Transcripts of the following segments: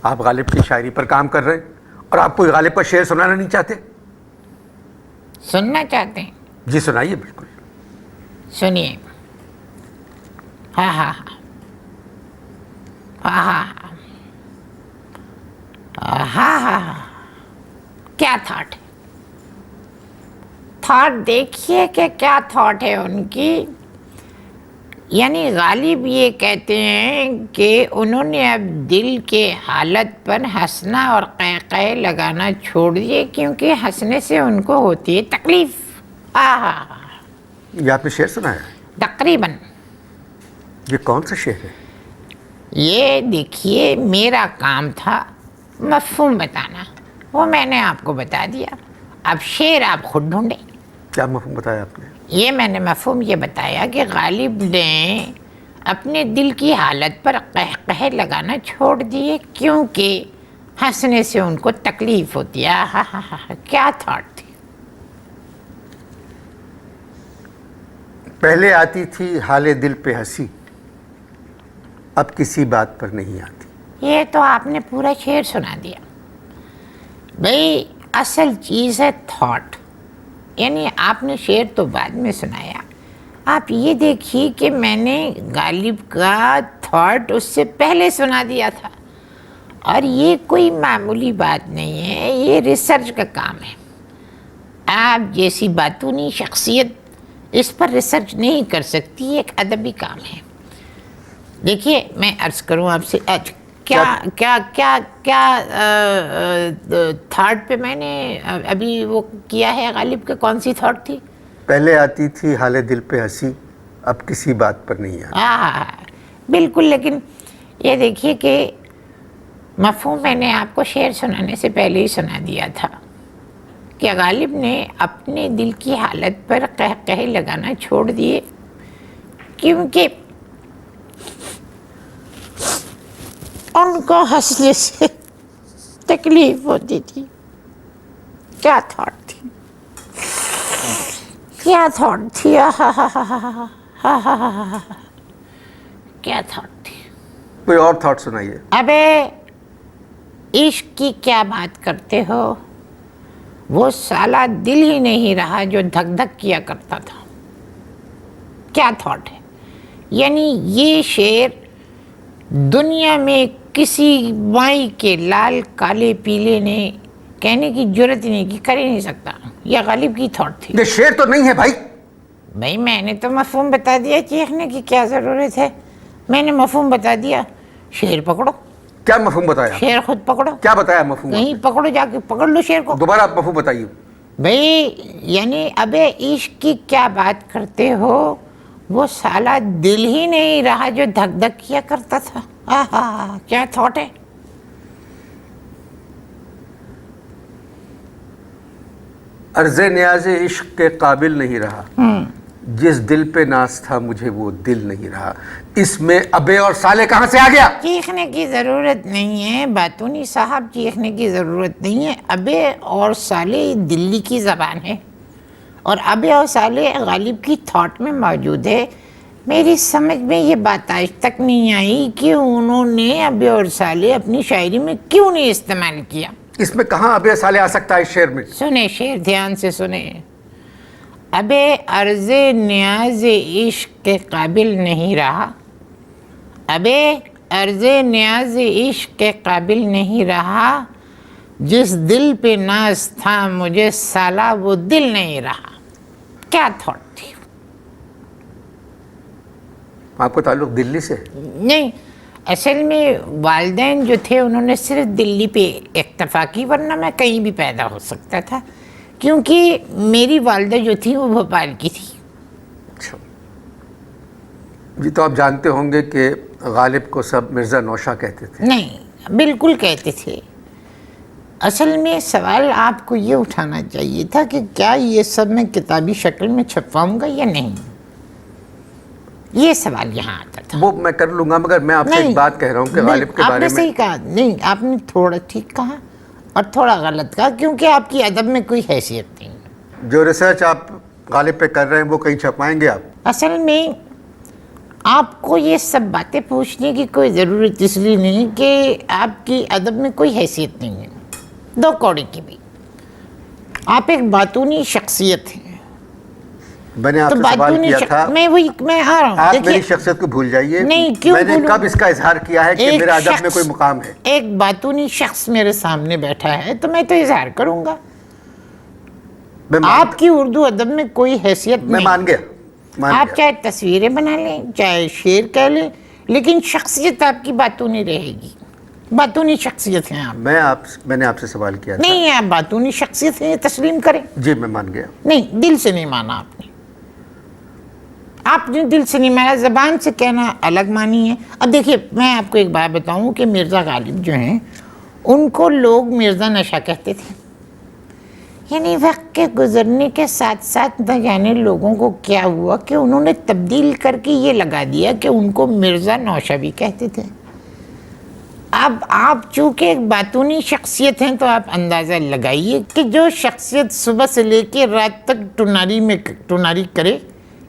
آپ غالب کی شاعری پر کام کر رہے ہیں اور آپ کوئی غالب کا شعر سنانا نہیں چاہتے؟ سننا چاہتے ہیں؟ جی سنائیے بالکل. سنیے. ہاں ہاں ہاں ہاں ہاں ہاں ہاں. کیا تھاٹ ہے، تھاٹ دیکھیے کہ کیا تھاٹ ہے ان کی. یعنی غالب یہ کہتے ہیں کہ انہوں نے اب دل کے حالت پر ہنسنا اور قہقہے لگانا چھوڑ دیے کیونکہ ہنسنے سے ان کو ہوتی ہے تکلیف. یہ آپ نے شعر سنا ہے؟ تقریباً. یہ کون سا شعر ہے؟ یہ دیکھیے میرا کام تھا مفہوم بتانا، وہ میں نے آپ کو بتا دیا. اب شعر آپ خود ڈھونڈیں. کیا مفہوم بتایا آپ نے؟ یہ میں نے مفہوم یہ بتایا کہ غالب نے اپنے دل کی حالت پر قہقہے لگانا چھوڑ دیے کیونکہ ہنسنے سے ان کو تکلیف ہوتی ہے. کیا تھاٹ تھی. پہلے آتی تھی حال دل پہ ہنسی، اب کسی بات پر نہیں آتی. یہ تو آپ نے پورا شعر سنا دیا. بھئی اصل چیز ہے تھاٹ. یعنی آپ نے شعر تو بعد میں سنایا، آپ یہ دیکھیے کہ میں نے غالب کا تھاٹ اس سے پہلے سنا دیا تھا. اور یہ کوئی معمولی بات نہیں ہے، یہ ریسرچ کا کام ہے. آپ جیسی باتونی شخصیت اس پر ریسرچ نہیں کر سکتی، ایک ادبی کام ہے. دیکھیے میں عرض کروں آپ سے کیا کیا کیا کیا تھاٹ پہ میں نے ابھی وہ کیا ہے غالب کا. کون سی تھاٹ تھی؟ پہلے آتی تھی حال دل پہ ہنسی، اب کسی بات پر نہیں آتی. ہاں بالکل. لیکن یہ دیکھیے کہ مفہوم میں نے آپ کو شعر سنانے سے پہلے ہی سنا دیا تھا کہ غالب نے اپنے دل کی حالت پر قہقہے لگانا چھوڑ دیے کیونکہ ان کو ہنسنے سے تکلیف ہوتی تھی. کیا تھاٹ تھی، کیا تھاٹ تھی. کیا تھاٹ تھی. کوئی اور تھاٹ سنائیے. ابے عشق کی کیا بات کرتے ہو، وہ سالہ دل ہی نہیں رہا جو دھک دھک کیا کرتا تھا. کیا تھاٹ ہے. یعنی یہ شعر دنیا میں کسی مائی کے لال کالے پیلے نے کہنے کی جرت نہیں کی، کر ہی نہیں سکتا. یہ غالب کی تھاٹ تھی. یہ شعر تو نہیں ہے بھائی. بھائی میں نے تو مفہوم بتا دیا، چیخنے کی کیا ضرورت ہے. میں نے مفہوم بتا دیا. شعر پکڑو. کیا مفہوم بتایا؟ شعر خود پکڑو. کیا بتایا مفہوم؟ کہیں پکڑو، جا کے پکڑ لو شعر کو. دوبارہ آپ مفہوم بتائیے. بھئی یعنی ابے عشق کی کیا بات کرتے ہو، وہ سالہ دل ہی نہیں رہا جو دھک دھک کیا کرتا تھا. کیا تھاٹ ہے. عرض نیاز عشق کے قابل نہیں رہا، جس دل پہ ناز تھا مجھے وہ دل نہیں رہا. اس میں ابے اور سالے کہاں سے آ گیا؟ چیخنے کی ضرورت نہیں ہے باتونی صاحب، چیخنے کی ضرورت نہیں ہے. ابے اور سالے دلی کی زبان ہے اور ابے اور سالے غالب کی تھاٹ میں موجود ہے. میری سمجھ میں یہ بات آج تک نہیں آئی کہ انہوں نے ابے اور سالے اپنی شاعری میں کیوں نہیں استعمال کیا. اس میں کہاں ابے سالے آ سکتا ہے اس شعر میں؟ سنیں شعر دھیان سے سنیں. ابے عرض نیاز عشق کے قابل نہیں رہا، ابے عرض نیاز عشق کے قابل نہیں رہا، جس دل پہ ناز تھا مجھے سالا وہ دل نہیں رہا. کیا تھاٹ تھی. آپ کو تعلق دلی سے؟ نہیں، اصل میں والدین جو تھے انہوں نے صرف دلی پہ اکتفا کی، ورنہ میں کہیں بھی پیدا ہو سکتا تھا کیونکہ میری والدہ جو تھی وہ بھوپال کی تھی. اچھا جی. تو آپ جانتے ہوں گے کہ غالب کو سب مرزا نوشا کہتے تھے. نہیں بالکل کہتے تھے. اصل میں سوال آپ کو یہ اٹھانا چاہیے تھا کہ کیا یہ سب میں کتابی شکل میں چھپواؤں گا یا نہیں. یہ سوال یہاں آتا تھا. وہ میں کر لوں گا، مگر میں آپ سے ایک بات کہہ رہا ہوں کہ غالب کے آپ بارے نے میں. صحیح کہا. نہیں آپ نے تھوڑا ٹھیک کہا اور تھوڑا غلط کہا کیونکہ آپ کی ادب میں کوئی حیثیت نہیں. جو ریسرچ آپ غالب پہ کر رہے ہیں وہ کہیں چھپائیں گے آپ؟ اصل میں آپ کو یہ سب باتیں پوچھنے کی کوئی ضرورت اس لیے نہیں کہ آپ کی ادب میں کوئی حیثیت نہیں ہے، دو کوڑی کی بھی، آپ ایک باطونی شخصیت ہیں۔ میں نے آپ تو سے سوال باطونی کیا تھا، میں آ رہا ہوں، آپ دیکھیے میری شخصیت کو بھول جائیے، نہیں، کیوں میں نے بھولوں؟ کب اس کا اظہار کیا ہے کہ ایک میرا ادب میں شخص، کوئی مقام ہے؟ ایک باطونی شخص میرے سامنے بیٹھا ہے تو میں تو اظہار کروں گا۔ آپ کی اردو ادب میں کوئی حیثیت میں نہیں، مان گیا، آپ چاہے تصویریں بنا لیں، چاہے شعر کہہ لیں، لیکن شخصیت آپ کی باطونی رہے گی، باطونی شخصیت ہیں آپ۔ میں نے آپ سے سوال کیا تھا، نہیں، آپ باطونی شخصیت ہیں، یہ تسلیم کریں۔ جی میں مان گیا۔ نہیں، دل سے نہیں مانا آپ نے دل سے نہیں مانا، زبان سے کہنا الگ مانی ہے۔ اب دیکھیے میں آپ کو ایک بات بتاؤں کہ مرزا غالب جو ہیں ان کو لوگ مرزا نشا کہتے تھے، یعنی وقت کے گزرنے کے ساتھ ساتھ نہ جانے لوگوں کو کیا ہوا کہ انہوں نے تبدیل کر کے یہ لگا دیا کہ ان کو مرزا نوشہ بھی کہتے تھے۔ اب آپ چونکہ ایک باطونی شخصیت ہیں تو آپ اندازہ لگائیے کہ جو شخصیت صبح سے لے کے رات تک ٹناری کرے،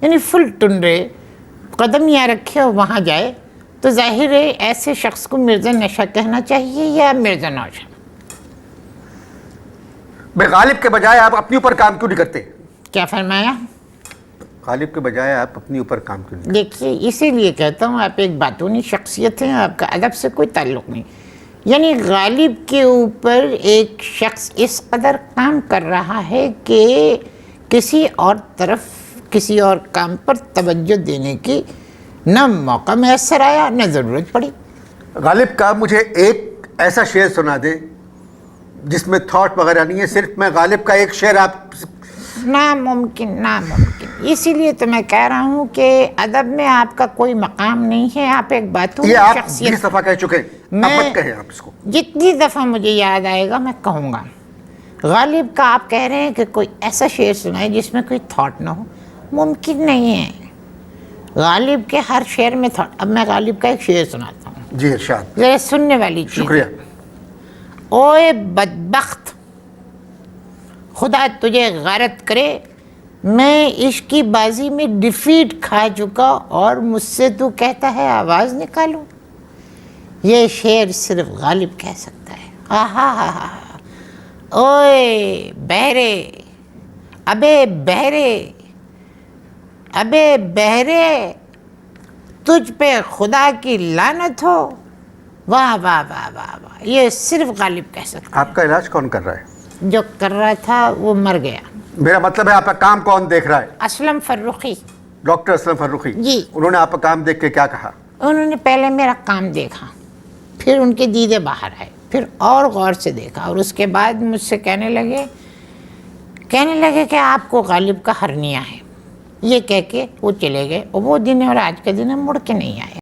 یعنی فل ٹنرے، قدم یہاں رکھے اور وہاں جائے، تو ظاہر ہے ایسے شخص کو مرزا نشا کہنا چاہیے یا مرزا نوشہ؟ میں غالب کے بجائے آپ اپنی اوپر کام کیوں نہیں کرتے؟ کیا فرمایا؟ غالب کے بجائے آپ اپنی اوپر کام کیوں نہیں؟ دیکھیے اسی لیے کہتا ہوں آپ ایک باطونی شخصیت ہیں، آپ کا ادب سے کوئی تعلق نہیں، یعنی غالب کے اوپر ایک شخص اس قدر کام کر رہا ہے کہ کسی اور طرف کسی اور کام پر توجہ دینے کی نہ موقع میسر آیا نہ ضرورت پڑی۔ غالب کا مجھے ایک ایسا شعر سنا دے جس میں تھاٹ وغیرہ نہیں ہے، صرف میں غالب کا ایک شعر آپ، ناممکن، اسی لیے تو میں کہہ رہا ہوں کہ ادب میں آپ کا کوئی مقام نہیں ہے، آپ ایک باطونی یہ آپ شخصیت۔ 20 دفعہ کہہ چکے ہیں، اب مت کہیں آپ اس کو۔ جتنی دفعہ مجھے یاد آئے گا میں کہوں گا۔ غالب کا آپ کہہ رہے ہیں کہ کوئی ایسا شعر سنائے جس میں کوئی تھاٹ نہ ہو، ممکن نہیں ہے۔ غالب کے ہر شعر میں تھاٹ۔ اب میں غالب کا ایک شعر سناتا ہوں، جی ارشاد، ذرا سننے والی چیز۔ شکریہ۔ اوے بدبخت، خدا تجھے غارت کرے، میں عشق کی بازی میں ڈیفیٹ کھا چکا اور مجھ سے تو کہتا ہے آواز نکالوں۔ یہ شعر صرف غالب کہہ سکتا ہے۔ آہا ہا ہا، اوے بہرے، ابے بہرے، تجھ پہ خدا کی لعنت ہو، واہ واہ واہ واہ واہ، یہ صرف غالب کہہ سکتا ہے۔ آپ کا علاج کون کر رہا ہے؟ جو کر رہا تھا وہ مر گیا۔ میرا مطلب ہے آپ کا کام کون دیکھ رہا ہے؟ اسلم فرخی ڈاکٹر اسلم فرخی جی، انہوں نے آپ کا کام دیکھ کے کیا کہا؟ انہوں نے پہلے میرا کام دیکھا، پھر ان کے دیدے باہر آئے، پھر اور غور سے دیکھا، اور اس کے بعد مجھ سے کہنے لگے کہ آپ کو غالب کا ہرنیا ہے، یہ کہہ کے وہ چلے گئے، اور وہ دن اور آج کا دن مڑ کے نہیں آئے۔